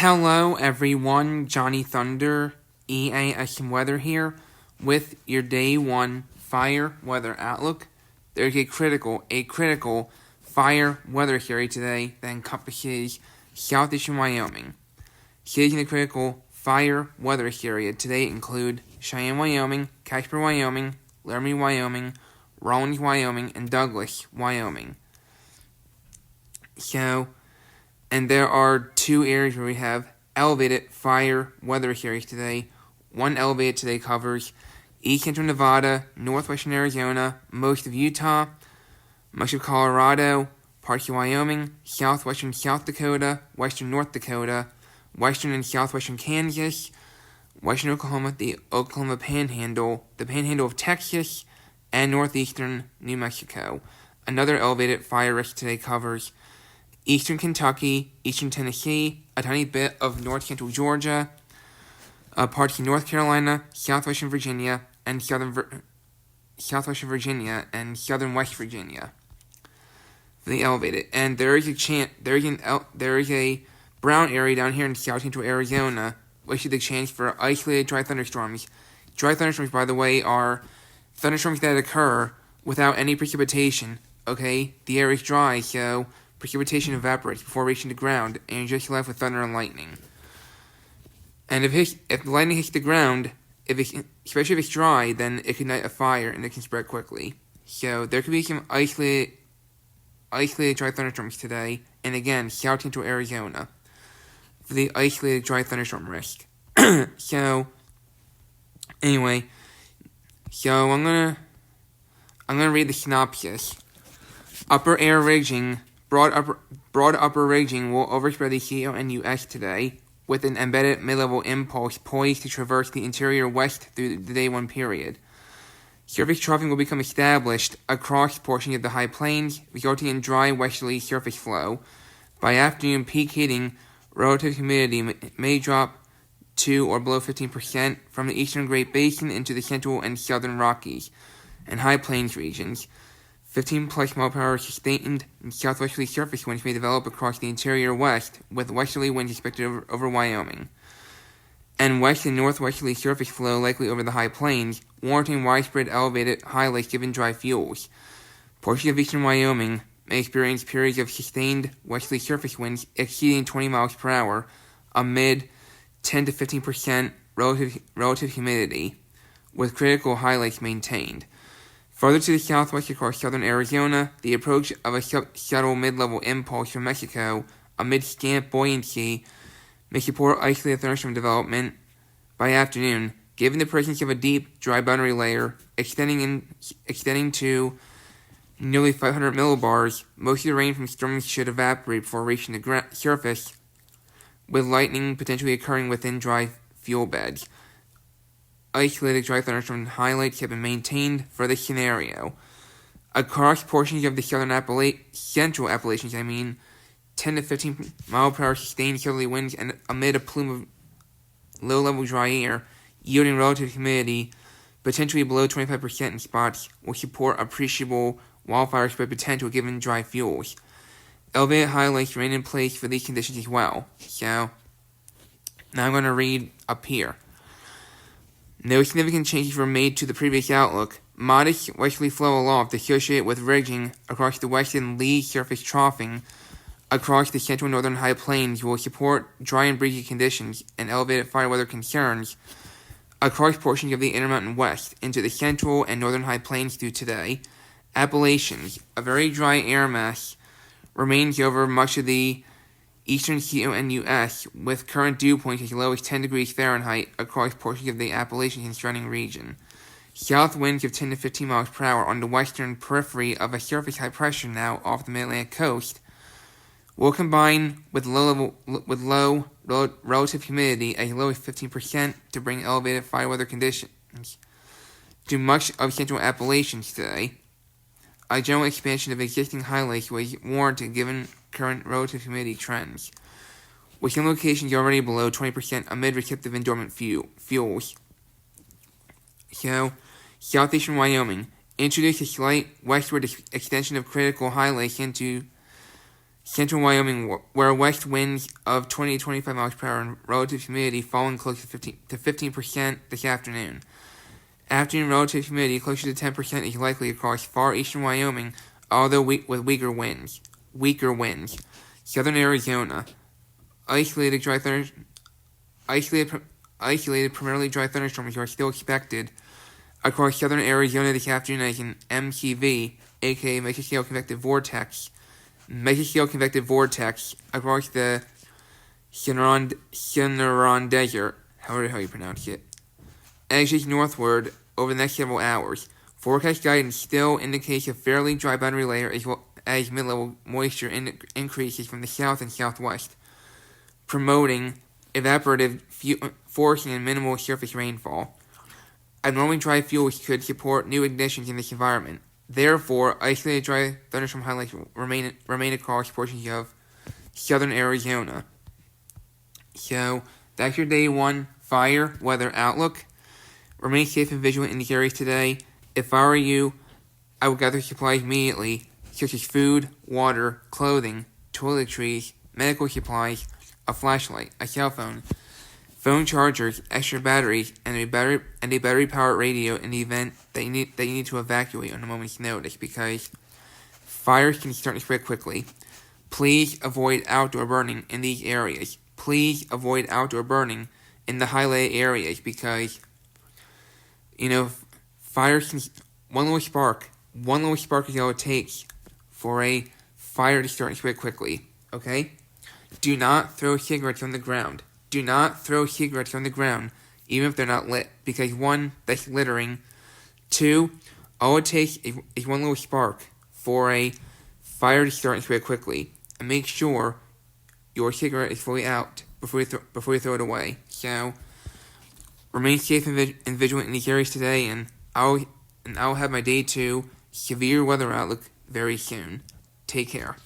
Hello everyone, Johnny Thunder, EAS&Weather here with your Day 1 Fire Weather Outlook. There's a critical fire weather area today that encompasses southeastern Wyoming. Cities in the critical fire weather area today include Cheyenne, Wyoming, Casper, Wyoming, Laramie, Wyoming, Rawlins, Wyoming, and Douglas, Wyoming. And there are two areas where we have elevated fire weather areas today. One elevated today covers east central Nevada, northwestern Arizona, most of Utah, much of Colorado, parts of Wyoming, southwestern South Dakota, western North Dakota, western and southwestern Kansas, western Oklahoma, the Oklahoma Panhandle, the Panhandle of Texas, and northeastern New Mexico. Another elevated fire risk today covers eastern Kentucky, eastern Tennessee, a tiny bit of north central Georgia, parts of North Carolina, southwestern Virginia, and southern West Virginia. For the elevated, and there is a brown area down here in south central Arizona, which is the chance for isolated dry thunderstorms. Dry thunderstorms, by the way, are thunderstorms that occur without any precipitation. Okay, the air is dry, so precipitation evaporates before reaching the ground, and you're just left with thunder and lightning. And if the lightning hits the ground, especially if it's dry, then it can ignite a fire and it can spread quickly. So there could be some isolated dry thunderstorms today, and again, south central Arizona for the isolated dry thunderstorm risk. So I'm gonna read the synopsis. Upper air ridging. Broad upper ridging will overspread the CO and US today, with an embedded mid-level impulse poised to traverse the interior west through the Day 1 period. Surface troughing will become established across portions of the high plains, resulting in dry westerly surface flow. By afternoon, peak heating, relative humidity may drop to or below 15% from the eastern Great Basin into the central and southern Rockies and high plains regions. 15-plus mile-per-hour sustained and southwesterly surface winds may develop across the interior west, with westerly winds expected over Wyoming, and west and northwesterly surface flow likely over the high plains, warranting widespread elevated highlights given dry fuels. Portions of eastern Wyoming may experience periods of sustained westerly surface winds exceeding 20 miles per hour, amid 10 to 15% relative humidity, with critical highlights maintained. Further to the southwest across southern Arizona, the approach of a subtle mid-level impulse from Mexico amid scant buoyancy may support isolated thunderstorm development by afternoon, given the presence of a deep, dry boundary layer extending to nearly 500 millibars. Most of the rain from storms should evaporate before reaching the surface, with lightning potentially occurring within dry fuel beds. Isolated dry thunderstorm highlights have been maintained for this scenario. Across portions of the central Appalachians, 10 to 15 mile per hour sustained southerly winds and amid a plume of low-level dry air, yielding relative humidity potentially below 25% in spots, will support appreciable wildfire spread potential given dry fuels. Elevated highlights remain in place for these conditions as well. So, now I'm going to read up here. No significant changes were made to the previous outlook. Modest westerly flow aloft associated with ridging across the western lee surface troughing across the central northern high plains will support dry and breezy conditions and elevated fire weather concerns across portions of the Intermountain West into the central and northern high plains through today. Appalachians, a very dry air mass, remains over much of the eastern CO and US, with current dew points as low as 10 degrees Fahrenheit across portions of the Appalachians and surrounding region. South winds of 10 to 15 miles per hour on the western periphery of a surface high pressure now off the mid-Atlantic coast will combine with low relative humidity as low as 15% to bring elevated fire weather conditions to much of central Appalachians today. A general expansion of existing highlights was warranted given current relative humidity trends, with some locations already below 20% amid receptive and dormant fuels. So, southeastern Wyoming introduced a slight westward extension of critical highlights into Central Wyoming, where west winds of 20 to 25 miles per hour and relative humidity falling close to 15% this afternoon. Afternoon relative humidity closer to 10% is likely across far eastern Wyoming, although with weaker winds. Southern Arizona, isolated primarily dry thunderstorms are still expected across southern Arizona this afternoon as an MCV, aka Mesoscale Convective Vortex, across the Sonoran Desert, however you pronounce it, edges northward over the next several hours. Forecast guidance still indicates a fairly dry boundary layer as well as mid-level moisture increases from the south and southwest, promoting evaporative forcing and minimal surface rainfall. Abnormally dry fuels could support new ignitions in this environment. Therefore, isolated dry thunderstorm highlights remain across portions of southern Arizona. So, that's your day 1 fire weather outlook. Remain safe and vigilant in these areas today. If I were you, I would gather supplies immediately, such as food, water, clothing, toiletries, medical supplies, a flashlight, a cell phone, phone chargers, extra batteries, and a battery-powered radio in the event that you need to evacuate on a moment's notice, because fires can start to spread quickly. Please avoid outdoor burning in these areas. Please avoid outdoor burning in the highlighted areas, because fires can. One little spark is all it takes for a fire to start to spread quickly. Okay? Do not throw cigarettes on the ground. Do not throw cigarettes on the ground, even if they're not lit, because 1, that's littering. 2, all it takes is one little spark for a fire to start and spread quickly. And make sure your cigarette is fully out before you throw it away. So, remain safe and vigilant in these areas today, and I'll have my day 2 severe weather outlook very soon. Take care.